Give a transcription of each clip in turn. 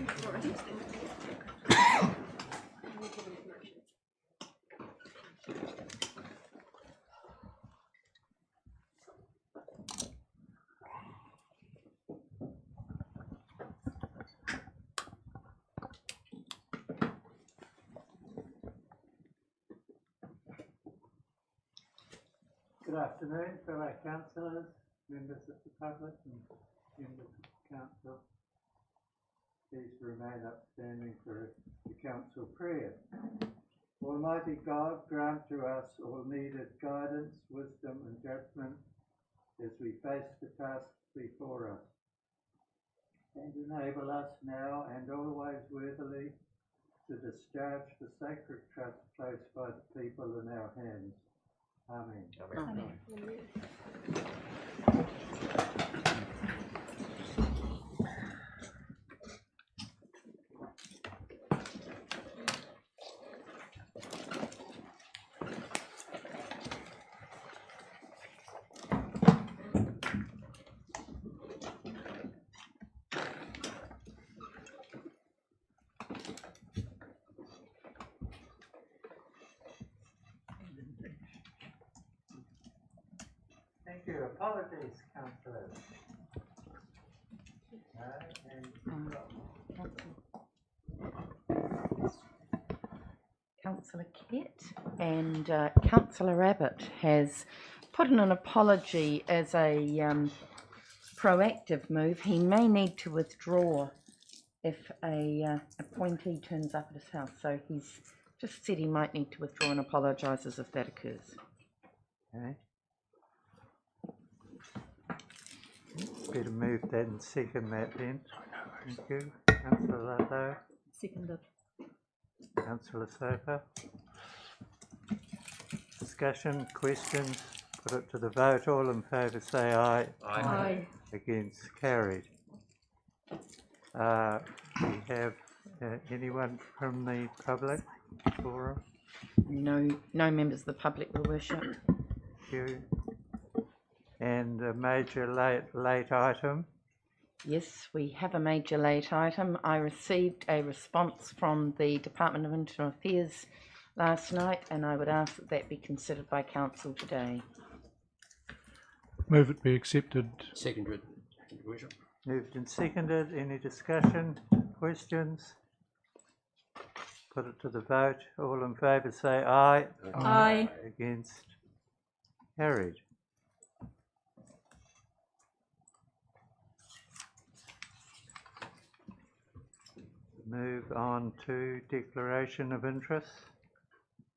Good afternoon, fellow councillors, members of the public and members of the council. Please remain upstanding for the council prayer. Almighty God, grant to us all needed guidance, wisdom and judgment as we face the tasks before us. And enable us now and always worthily to discharge the sacred trust placed by the people in our hands. Amen. Amen. Thank you. Apologies, councillors. Councillor Kett and Councillor Abbott has put in an apology as a proactive move. He may need to withdraw if a appointee turns up at his house, so he's just said he might need to withdraw and apologises if that occurs. Okay. Better move that and second that then. Thank you. Councillor Lutto. Seconded. Councillor Soper. Discussion, questions, put it to the vote. All in favour say aye. Aye. Aye. Against, carried. We have anyone from the public forum? No members of the will worship. Thank you. And a major late item. Yes, we have a major late item. I received a response from the Department of Internal Affairs last night, and I would ask that that be considered by council today. Move it be accepted. Seconded. Worship. Moved and seconded. Any discussion, questions? Put it to the vote. All in favour say aye. Aye. Against, carried. Move on to declaration of interest.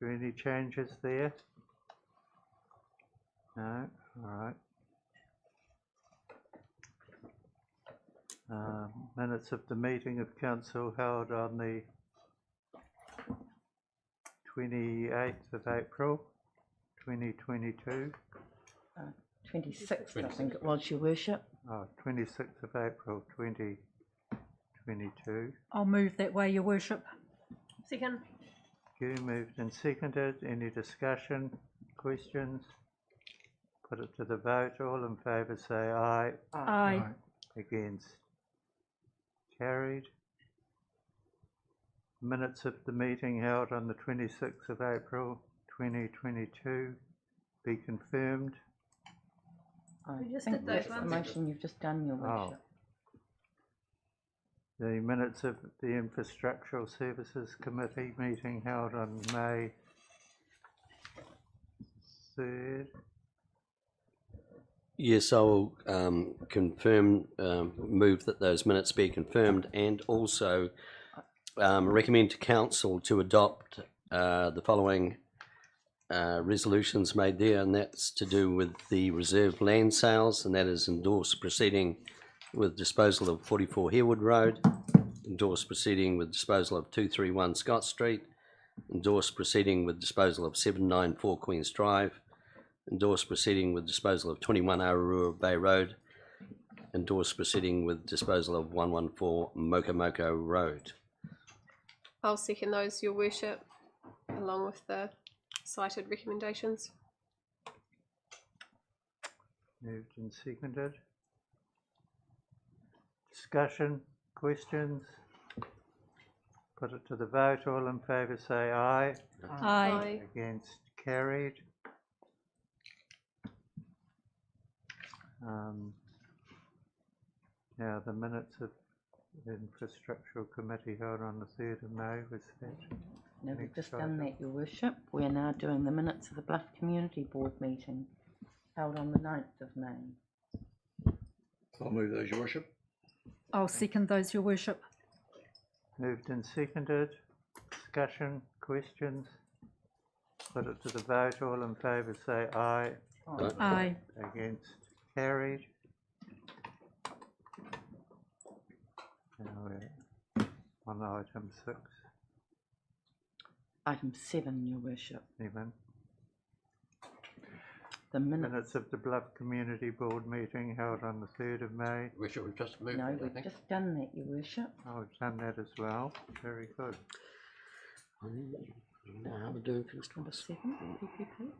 Are there any changes there? No? All right. Minutes of the meeting of council held on the 28th of April 2022. 26th, I think it was, your worship. Oh, 26th of April 2022. I'll move that way, your worship. Second. You moved and seconded. Any discussion, questions? Put it to the vote. All in favour say aye. Aye. Against, carried. Minutes of the meeting held on the 26th of April 2022 be confirmed. We just think did those that's the ones. motion you've just done, your worship. The minutes of the Infrastructural Services Committee meeting held on May 3rd. Yes, I will confirm, move that those minutes be confirmed, and also recommend to council to adopt the following resolutions made there, and that's to do with the reserved land sales, and that is endorse proceeding with disposal of 44 Harewood Road, endorse proceeding with disposal of 231 Scott Street, endorse proceeding with disposal of 794 Queens Drive, endorse proceeding with disposal of 21 Ararua Bay Road, endorse proceeding with disposal of 114 Mokomoko Road. I'll second those, your worship, along with the cited recommendations. Moved and seconded. Discussion, questions? Put it to the vote. All in favour say aye. Aye. Against, carried. Now the minutes of the Infrastructural Committee held on the 3rd of May, was that? No, we've Next just done item. that, your worship. We're now doing the minutes of the Bluff Community Board meeting held on the 9th of May. I'll move those, your worship. I'll second those, your worship. Moved and seconded. Discussion, questions? Put it to the vote. All in favour say aye. Aye. Against, carried. Now we're on item 6, Item 7, your worship. 7. The minutes. Minutes of the Bluff Community Board meeting held on the 3rd of May. Worship, we've just moved. No, I we've think. just done that, your worship. Oh, we've done that as well. Very good. Now we're doing first Number 7, PPP.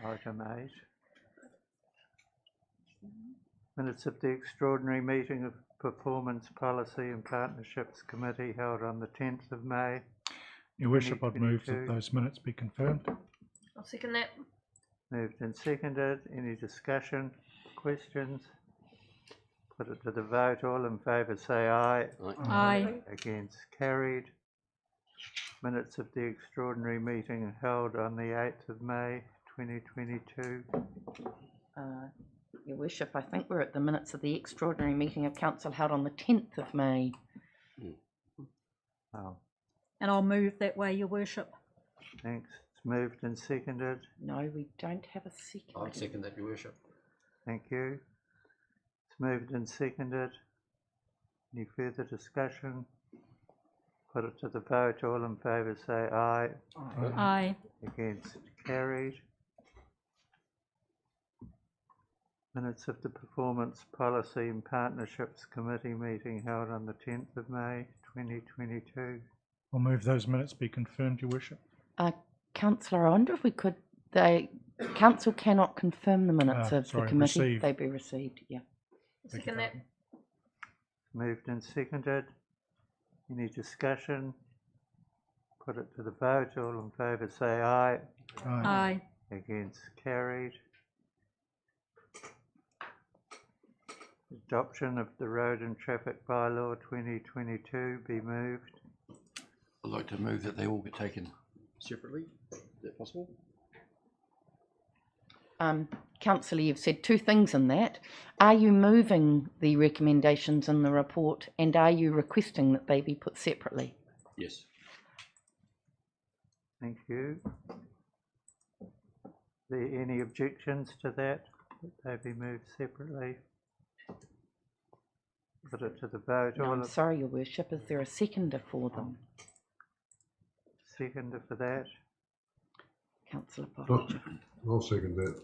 7. Item 8. Minutes of the extraordinary meeting of Performance Policy and Partnerships Committee held on the 10th of May. Your worship, I'd move that 2022. those minutes be confirmed. I'll second that. Moved and seconded. Any discussion, questions? Put it to the vote. All in favour say aye. Aye. Against, carried. Minutes of the extraordinary meeting held on the 8th of May 2022. Your worship, I think we're at the minutes of the extraordinary meeting of council held on the 10th of May. Oh, And I'll move that way, your worship. thanks. It's moved and seconded. No, we don't have a second. I'll second that, your worship. Thank you. It's moved and seconded. Any further discussion? Put it to the vote. All in favour say aye. Aye. Against, carried. Minutes of the Performance Policy and Partnerships Committee meeting held on the 10th of May 2022. I'll move those minutes be confirmed, your worship. Councillor, I wonder if we could, council cannot confirm the minutes of the sorry, committee. received. They be received, yeah. Second that. Moved and seconded. Any discussion? Put it to the vote. All in favour say aye. Aye. Against, carried. Adoption of the Road and Traffic Bylaw 2022 be moved. I'd like to move that they all get taken separately. Is that possible? Councillor, you've said two things in that. Are you moving the recommendations in the report and are you requesting that they be put separately? Yes. Thank you. Any objections to that? That they be moved separately? Put it to the vote. No, All I'm of sorry, your worship. Is there a seconder for them? seconder for that. Councillor Pottinger. I'll second that.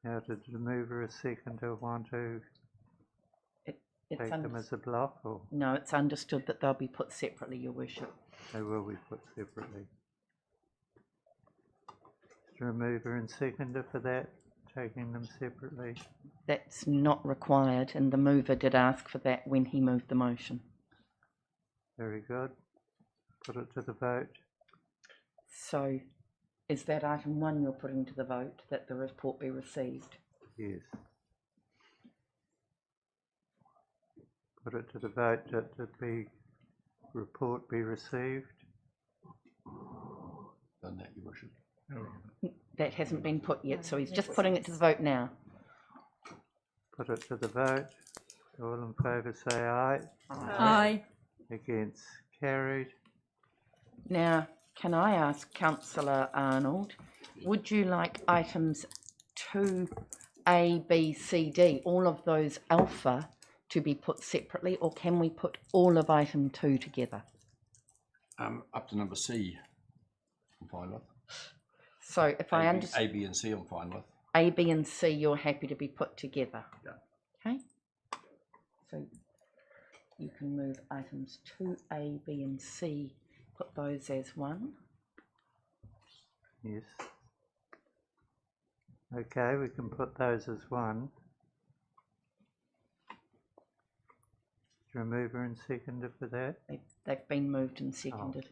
Now, did the mover or seconder want to It's take them as a block, or no, it's understood that they'll be put separately, your worship. they will be put separately? Is there a mover and seconder for that, taking them separately? That's not required, and the mover did ask for that when he moved the motion. Very good. Put it to the vote. So, is that item 1 you're putting to the vote, that the report be received? Yes. Put it to the vote that the report be received. Done that, your worship. That hasn't been put yet, so he's just putting it to the vote now. Put it to the vote. All in favour say aye. Aye. Against, carried. Now, can I ask Councillor Arnold, would you like items 2A, B, C, D, all of those alpha, to be put separately, or can we put all of item 2 together? Up to number C, I'm fine with. So if I understand, A, B and C I'm fine with. A, B and C you're happy to be put together? Yeah. Okay. So you can move items 2A, B and C, put those as one. Yes. Okay, we can put those as one. there a mover and seconder for that? They've been moved and seconded.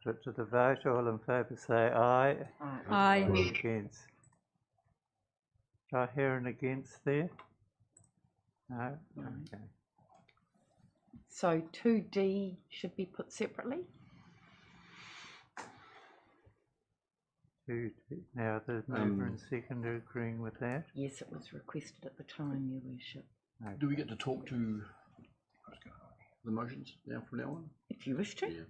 Put to the vote, all in favour say aye. Aye. All against? Do I hear an against there? No? Okay. So 2D should be put separately? Now the mover and seconder agreeing with that? Yes, it was requested at the time, Your Worship. Do we get to talk to the motions now from now on? If you wish to. Yeah.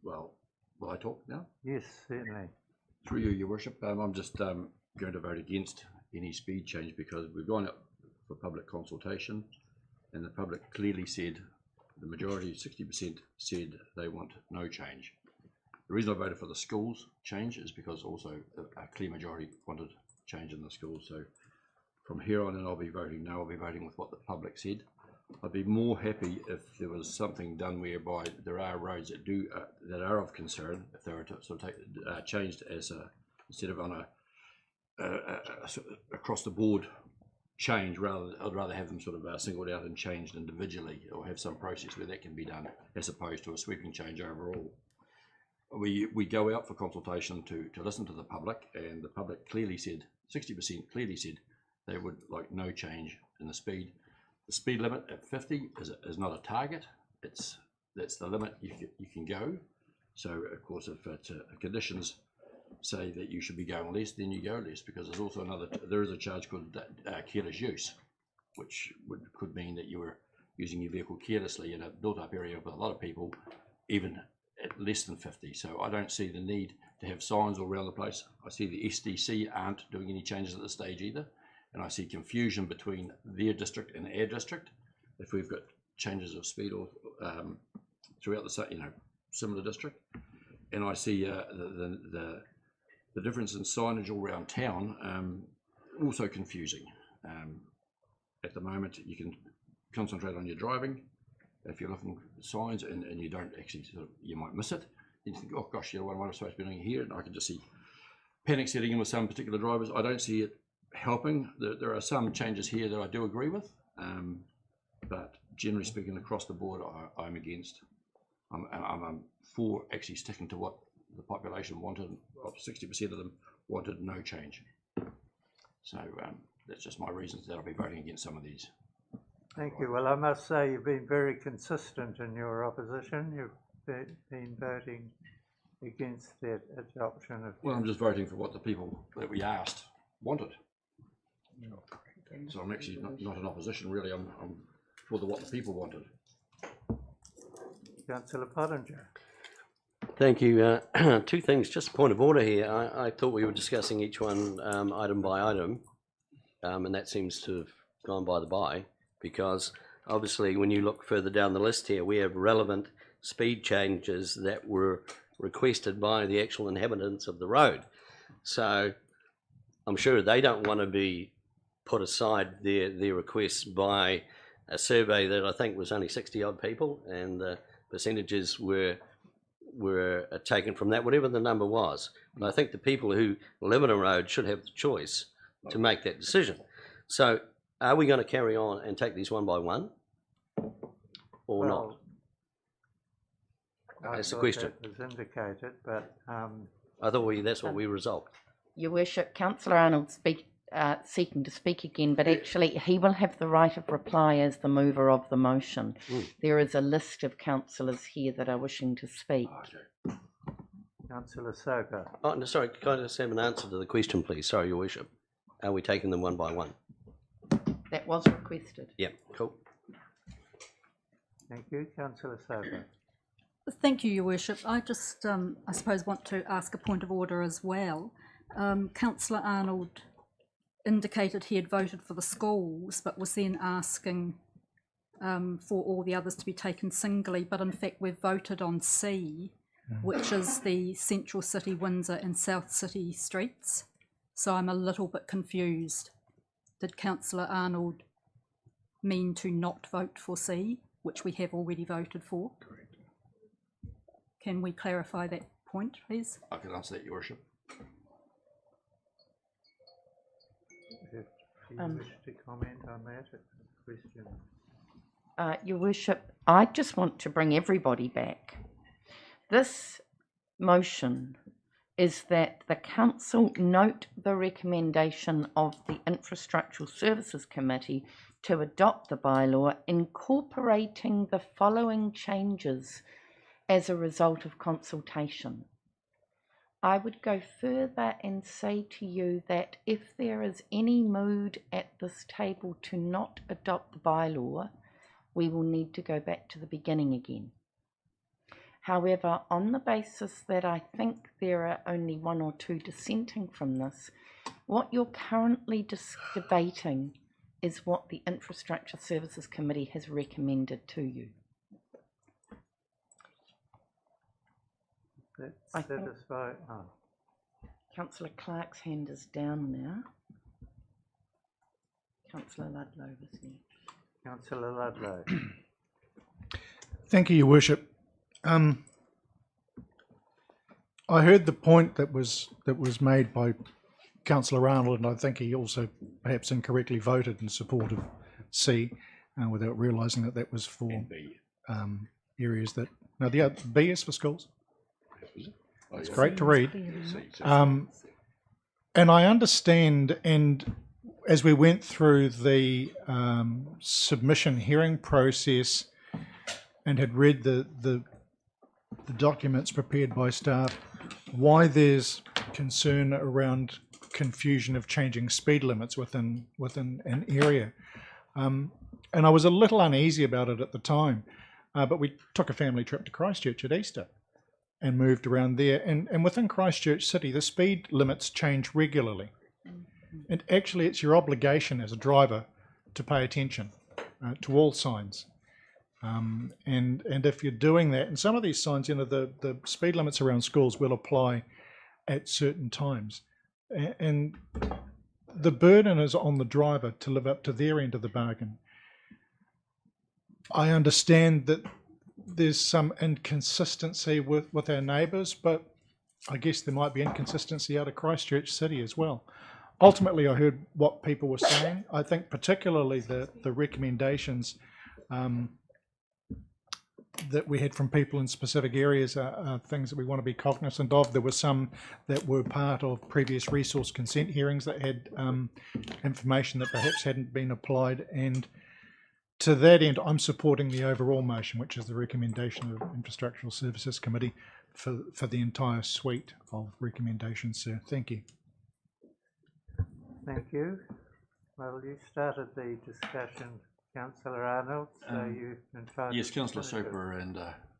Well, will I talk now? Yes, certainly. Through you, Your Worship, I'm just going to vote against any speed change because we've gone up for public consultation and the public clearly said, the majority, 60%, said they want no change. The reason I voted for the schools change is because also a clear majority wanted change in the schools. So from here on in, I'll be voting no. I'll be voting with what the public said. I'd be more happy if there was something done whereby there are roads that do that are of concern. If they were to sort of changed as a instead of on a sort of across the board change, I'd rather have them sort of singled out and changed individually, or have some process where that can be done, as opposed to a sweeping change overall. We go out for consultation to listen to the public, and the public clearly said, 60% clearly said they would like no change in the speed. The speed limit at 50 is not a target. That's the limit you can go. So of course, if conditions say that you should be going less, then you go less, because there's also there is a charge called careless use, which could mean that you were using your vehicle carelessly in a built-up area with a lot of people, even at less than 50. So I don't see the need to have signs all around the place. I see the SDC aren't doing any changes at this stage either. And I see confusion between their district and our district if we've got changes of speed or throughout the similar district. And I see the difference in signage all around town also confusing. At the moment, you can concentrate on your driving. If you're looking at signs and you don't actually you might miss it. You think, oh gosh, what am I supposed to be doing here? And I can just see panic setting in with some particular drivers. I don't see it helping. There are some changes here that I do agree with, but generally speaking, across the board, I'm against. I'm for actually sticking to what the population wanted. 60% of them wanted no change. So that's just my reasons that I'll be voting against some of these. Thank you. Well, I must say you've been very consistent in your opposition. You've been voting against that adoption of... Well, I'm just voting for what the people that we asked wanted. So I'm actually not in opposition, really. I'm for what the people wanted. Councillor Pottinger. Thank you. Two things, just a point of order here. I thought we were discussing each one item by item, and that seems to have gone by the by, because obviously when you look further down the list here, we have relevant speed changes that were requested by the actual inhabitants of the road. So I'm sure they don't want to be put aside their requests by a survey that I think was only 60 odd people, and the percentages were taken from that, whatever the number was. And I think the people who live in a road should have the choice to make that decision. So are we going to carry on and take these one by one or not? That's the question. That was indicated, but... I thought that's what we resolved. Your Worship, Councillor Arnold seeking to speak again, but actually he will have the right of reply as the mover of the motion. There is a list of councillors here that are wishing to speak. Okay. Councillor Soper. Oh, no, sorry, can I just have an answer to the question, please? Sorry, Your Worship. Are we taking them one by one? That was requested. Yeah, cool. Thank you. Councillor Soper. Thank you, Your Worship. I just, I suppose, want to ask a point of order as well. Councillor Arnold indicated he had voted for the schools, but was then asking for all the others to be taken singly. But in fact, we've voted on C, which is the Central City, Windsor and South City streets. So I'm a little bit confused. Did Councillor Arnold mean to not vote for C, which we have already voted for? Correct. Can we clarify that point, please? I can answer that, Your Worship. If you wish to comment on that. questions? Your Worship, I just want to bring everybody back. This motion is that the council note the recommendation of the Infrastructural Services Committee to adopt the bylaw, incorporating the following changes as a result of consultation. I would go further and say to you that if there is any mood at this table to not adopt the bylaw, we will need to go back to the beginning again. However, on the basis that I think there are only one or two dissenting from this, what you're currently debating is what the Infrastructure Services Committee has recommended to you. I Let's think- satisfy, oh, Councillor Clark's hand is down now. Councillor Ludlow was next. Councillor Ludlow. Thank you, Your Worship. I heard the point that was made by Councillor Arnold, and I think he also perhaps incorrectly voted in support of C, without realising that that was for And B. areas that. No, the other, B is for schools. Oh, It's yeah. great to read. C. And I understand, and as we went through the submission hearing process and had read the documents prepared by staff, why there's concern around confusion of changing speed limits within an area. And I was a little uneasy about it at the time, but we took a family trip to Christchurch at Easter and moved around there. And within Christchurch City, the speed limits change regularly. And actually, it's your obligation as a driver to pay attention to all signs. And if you're doing that, and some of these signs, you know, the speed limits around schools will apply at certain times. And the burden is on the driver to live up to their end of the bargain. I understand that there's some inconsistency with our neighbours, but I guess there might be inconsistency out of Christchurch City as well. Ultimately, I heard what people were saying. I think particularly the recommendations that we had from people in specific areas are things that we want to be cognizant of. There were some that were part of previous resource consent hearings that had information that perhaps hadn't been applied, and to that end, I'm supporting the overall motion, which is the recommendation of Infrastructural Services Committee for the entire suite of recommendations, sir. Thank you. Thank you. Well, you started the discussion, Councillor Arnold, so you've been trying. Yes, Councillor Soper and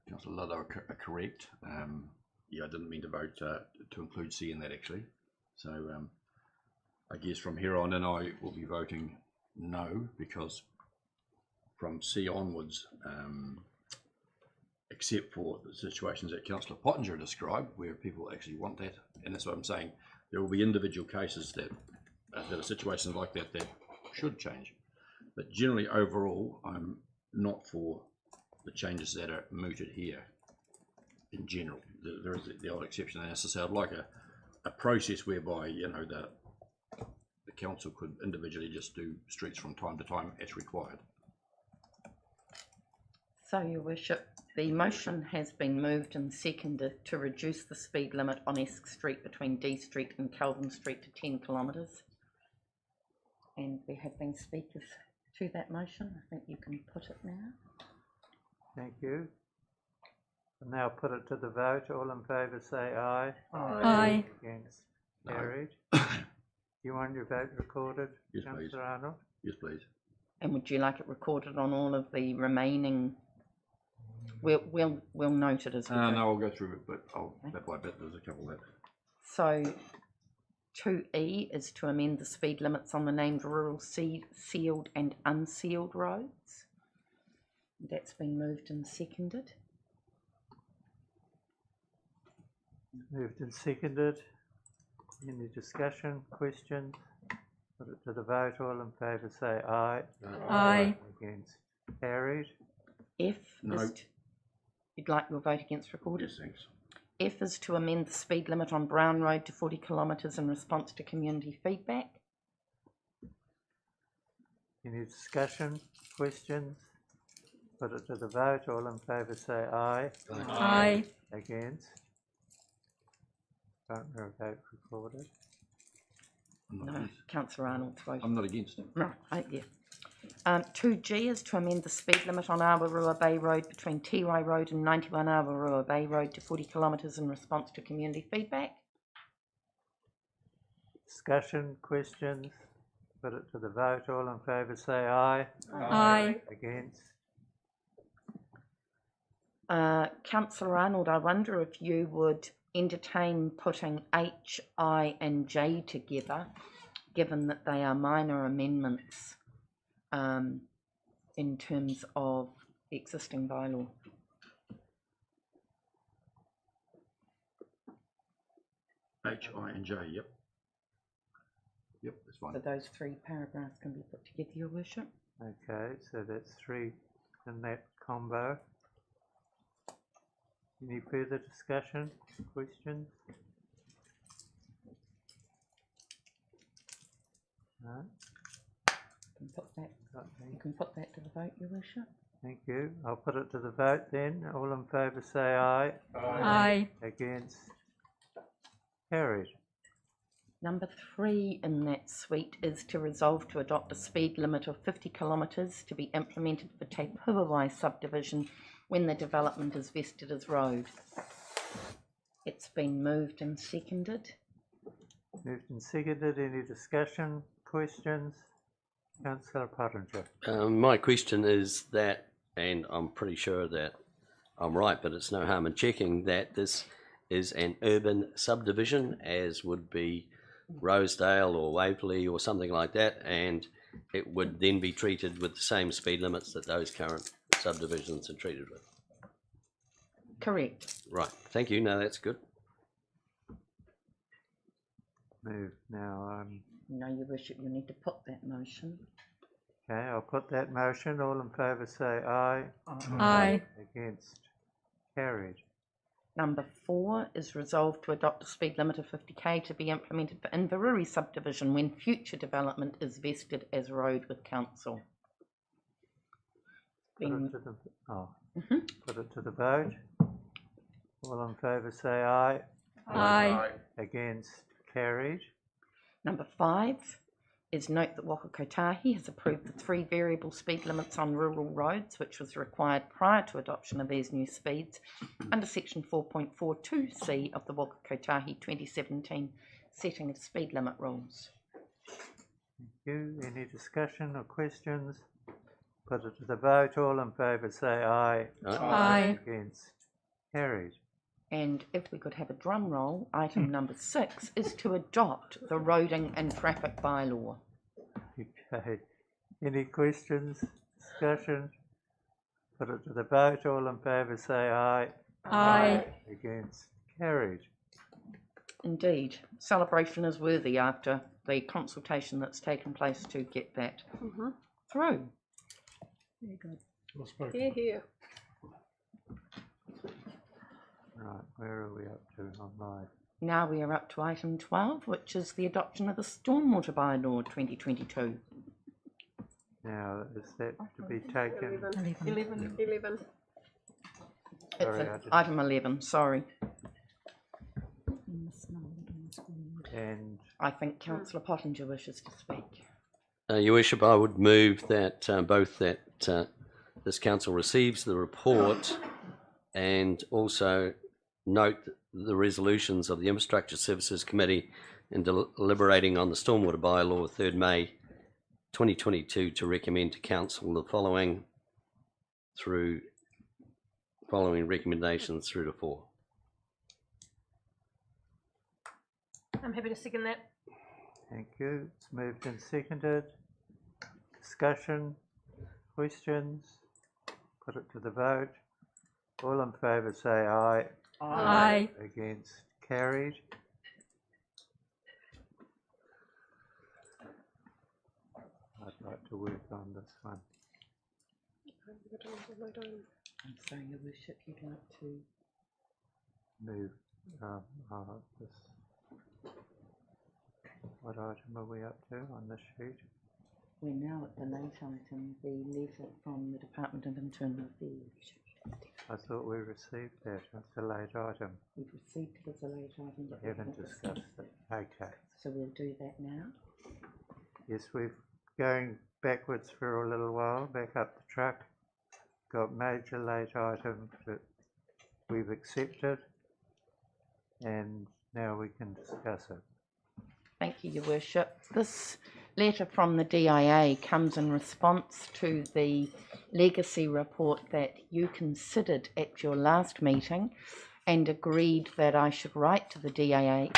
Councillor Ludlow are correct. Yeah, I didn't mean to vote to include C in that actually. So I guess from here on in I will be voting no, because from C onwards, except for the situations that Councillor Pottinger described, where people actually want that, and that's what I'm saying, there will be individual cases that are situations like that that should change. But generally, overall, I'm not for the changes that are mooted here. In general, there is the odd exception, and as I say, I'd like a process whereby, you know, the council could individually just do streets from time to time as required. So, Your Worship, the motion has been moved and seconded to reduce the speed limit on Esk Street between D Street and Kelvin Street to 10 kilometres. And there have been speakers to that motion. I think you can put it now. Thank you. I'll now put it to the vote. All in favour say aye. Aye. Against? No. Carried. You want your vote recorded, Yes, please. Councillor Arnold? Yes, please. And would you like it recorded on all of the remaining? We'll note it as we go. No, I'll go through it, but bit by bit. There's a couple that. So 2E is to amend the speed limits on the named rural sealed and unsealed roads. That's been moved and seconded. Moved and seconded. Any discussion, questions? Put it to the vote. All in favour say aye. Aye. Against? Carried. F No. is you'd like your vote against recorded? Yes, thanks. F is to amend the speed limit on Brown Road to 40 kilometres in response to community feedback. Any discussion, questions? Put it to the vote. All in favour say aye. Aye. Against? Don't hear a vote recorded. No, councillor Arnold's voted. I'm not against it. Right, yeah. 2G is to amend the speed limit on Awarua Bay Road between Tiwai Road and 91 Awarua Bay Road to 40 kilometres in response to community feedback. Discussion, questions? Put it to the vote. All in favour say aye. Aye. Against? Councillor Arnold, I wonder if you would entertain putting H, I and J together, given that they are minor amendments in terms of existing bylaw. H, I and J, yep. Yep, that's fine. So those three paragraphs can be put together, Your Worship. Okay, so that's 3 in that combo. Any further discussion, questions? No? You can put that to the vote, Your Worship. Thank you. I'll put it to the vote then. All in favour say aye. Aye. Against? Carried. Number 3 in that suite is to resolve to adopt a speed limit of 50 kilometres to be implemented for Te Puawai subdivision when the development is vested as road. It's been moved and seconded. Moved and seconded. Any discussion, questions? Councillor Pottinger. My question is that, and I'm pretty sure that I'm right, but it's no harm in checking, that this is an urban subdivision, as would be Rosedale or Waverley or something like that, and it would then be treated with the same speed limits that those current subdivisions are treated with. Correct. Right, thank you. No, that's good. Move now. No, Your Worship, you need to put that motion. Okay, I'll put that motion. All in favour say aye. Aye. Against? Carried. Number 4 is resolved to adopt a speed limit of 50k to be implemented for Invercargill subdivision when future development is vested as road with council. Put Been- it to the, put it to the vote. All in favour say aye. Aye. Against? Carried. Number 5 is note that Waka Kotahi has approved the 3 variable speed limits on rural roads, which was required prior to adoption of these new speeds under section 4.42C of the Waka Kotahi 2017 setting of speed limit rules. Thank you. Any discussion or questions? Put it to the vote. All in favour say aye. Aye. Against? Carried. And if we could have a drum roll, item number 6 is to adopt the roading and traffic bylaw. Okay. Any questions, discussion? Put it to the vote. All in favour say aye. Aye. Against? Carried. Indeed, celebration is worthy after the consultation that's taken place to get that through. Very good. Here, here. Right, where are we up to on mine? Now we are up to item 12, which is the adoption of the Stormwater Bylaw 2022. Now, is that to be taken? 11. It's Sorry, I didn't- item 11, sorry. And I think Councillor Pottinger wishes to speak. Your Worship, I would move that both that this council receives the report and also note the resolutions of the Infrastructure Services Committee in deliberating on the Stormwater Bylaw 3rd May 2022 to recommend to council the following recommendations through to 4. I'm happy to second that. thank you. It's moved and seconded. Discussion, questions? Put it to the vote. All in favour say aye. Aye. Against? Carried. I'd like to work on this one. I'm sorry, Your Worship, you'd like to... Move, what item are we up to on this sheet? We're now at the late item, the letter from the Department of Internal Affairs. I thought we received that. It's a late item. We've received it as a late item, but We haven't discussed it. Okay. so we'll do that now. Yes, we've going backwards for a little while, back up the truck. Got major late items that we've accepted, and now we can discuss it. Thank you, Your Worship. This letter from the DIA comes in response to the legacy report that you considered at your last meeting and agreed that I should write to the DIA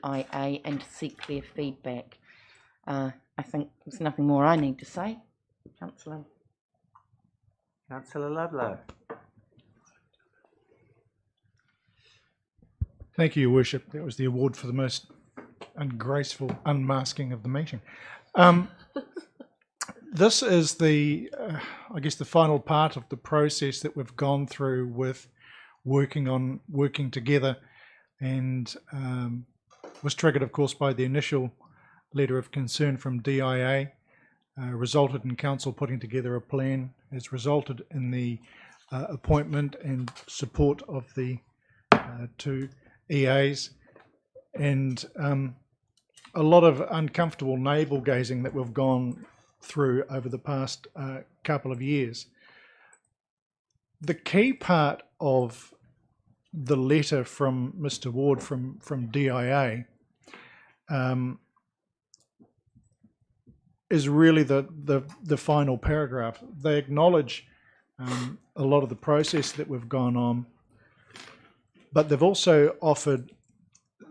and seek their feedback. I think there's nothing more I need to say. Councillor. Councillor Ludlow. Thank you, Your Worship. That was the award for the most ungraceful unmasking of the meeting. This is the, I guess, the final part of the process that we've gone through with working together, and was triggered, of course, by the initial letter of concern from DIA, resulted in council putting together a plan. It's resulted in the appointment and support of the two EAs, and a lot of uncomfortable navel gazing that we've gone through over the past couple of years. The key part of the letter from Mr. Ward from DIA is really the final paragraph. They acknowledge a lot of the process that we've gone on, but they've also offered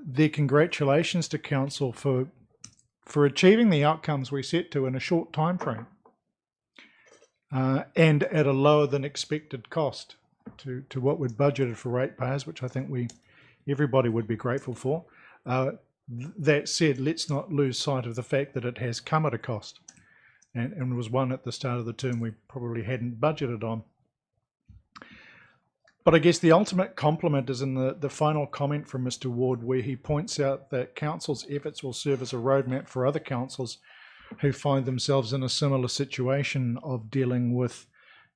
their congratulations to council for achieving the outcomes we set to in a short time frame, and at a lower than expected cost to what we'd budgeted for ratepayers, which I think everybody would be grateful for. That said, let's not lose sight of the fact that it has come at a cost, and was one at the start of the term we probably hadn't budgeted on. But I guess the ultimate compliment is in the final comment from Mr. Ward, where he points out that council's efforts will serve as a roadmap for other councils who find themselves in a similar situation of dealing with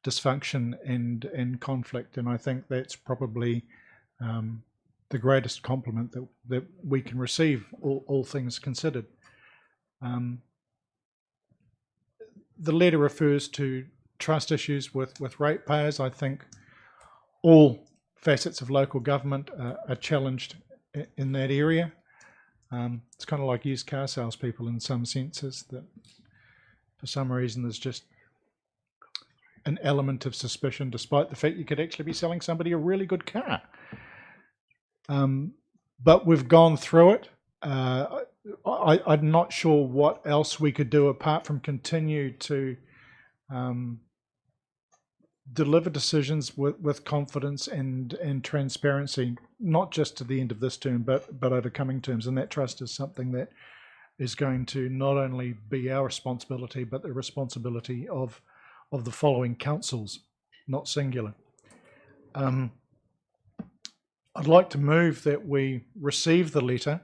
dysfunction and conflict. And I think that's probably the greatest compliment that we can receive, all things considered. The letter refers to trust issues with ratepayers. I think all facets of local government are challenged in that area. It's kind of like used car salespeople in some senses, that for some reason there's just an element of suspicion, despite the fact you could actually be selling somebody a really good car. But we've gone through it. I'm not sure what else we could do apart from continue to deliver decisions with confidence and transparency, not just to the end of this term, but over coming terms. And that trust is something that is going to not only be our responsibility, but the responsibility of the following councils, not singular. I'd like to move that we receive the letter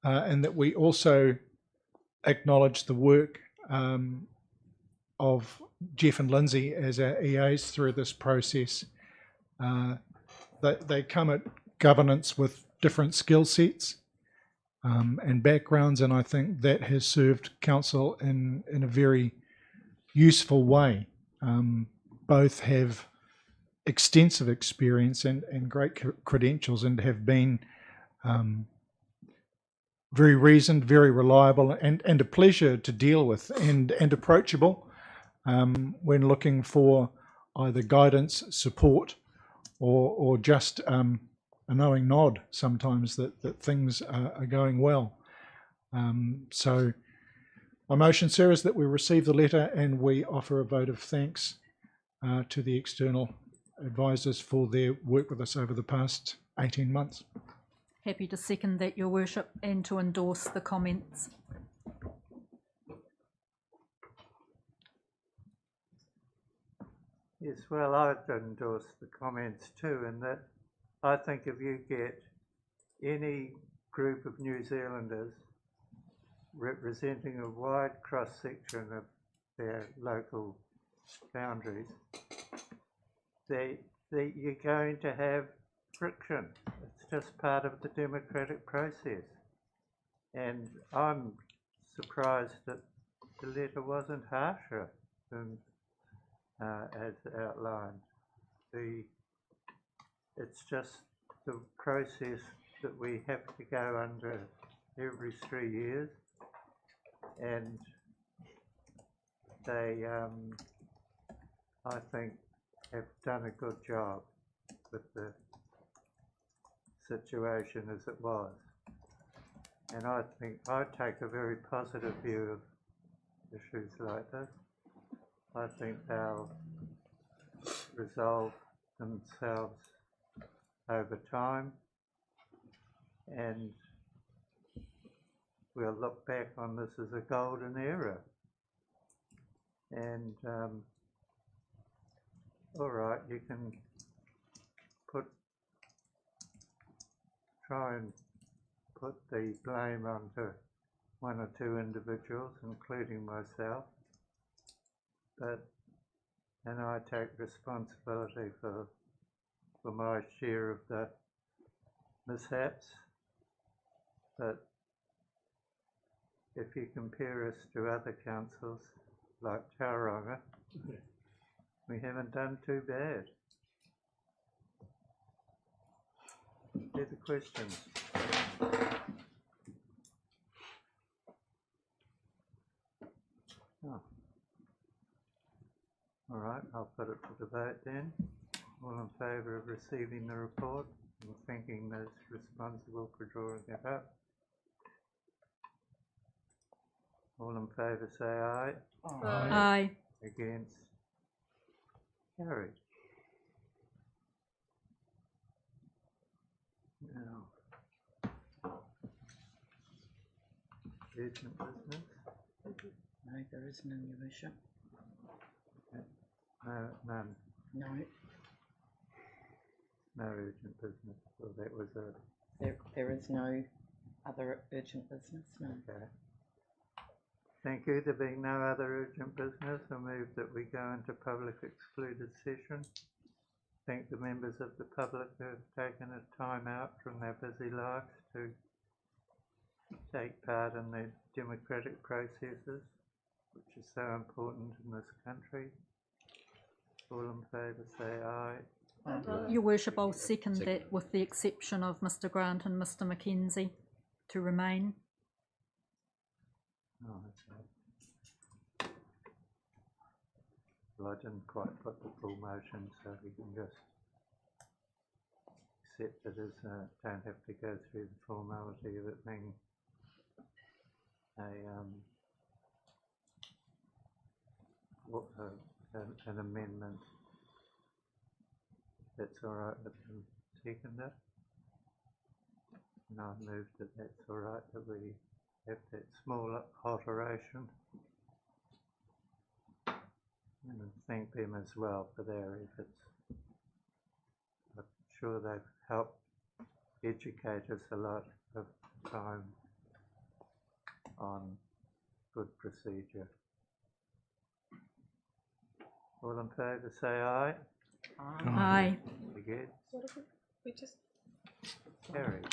and that we also acknowledge the work of Jeff and Lindsay as our EAs through this process. They come at governance with different skill sets and backgrounds, and I think that has served council in a very useful way. Both have extensive experience and great credentials, and have been very reasoned, very reliable, and a pleasure to deal with, and approachable when looking for either guidance, support, or just a knowing nod sometimes that things are going well. So my motion, sir, is that we receive the letter and we offer a vote of thanks to the external advisors for their work with us over the past 18 months. Happy to second that, Your Worship, and to endorse the comments. Yes, well, I'd endorse the comments too, in that I think if you get any group of New Zealanders representing a wide cross-section of their local boundaries, you're going to have friction. It's just part of the democratic process. And I'm surprised that the letter wasn't harsher than as outlined. It's just the process that we have to go under every 3 years, and they, I think, have done a good job with the situation as it was. And I think I take a very positive view of issues like this. I think they'll resolve themselves over time, and we'll look back on this as a golden era. And all right, you can try and put the blame onto one or two individuals, including myself, and I take responsibility for my share of the mishaps. But if you compare us to other councils like Tauranga, we haven't done too bad. Any other questions? Oh. All right, I'll put it to the vote then. All in favour of receiving the report and thanking those responsible for drawing it up? All in favour say aye. Aye. Against? Carried. Now, urgent business? No, there is none, Your Worship. No, none. No, No urgent business. Well, that was a, there is no other urgent business, no. okay. Thank you. There being no other urgent business, I move that we go into public excluded session. Thank the members of the public who have taken a time out from their busy lives to take part in the democratic processes, which is so important in this country. All in favour say aye. Your Worship, I'll second that with the exception of Mr Grant and Mr Mackenzie to remain. Oh, okay. Well, I didn't quite put the full motion, so we can just accept it as don't have to go through the formality of it being an amendment. That's all right with them. Second it. And I've moved that that's all right that we have that small alteration. And thank them as well for their efforts. I'm sure they've helped educate us a lot of time on good procedure. All in favour say aye. Aye. Against? What if we just Carried.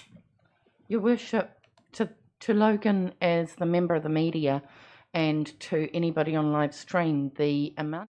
Your Worship, to Logan as the member of the media and to anybody on live stream, the amount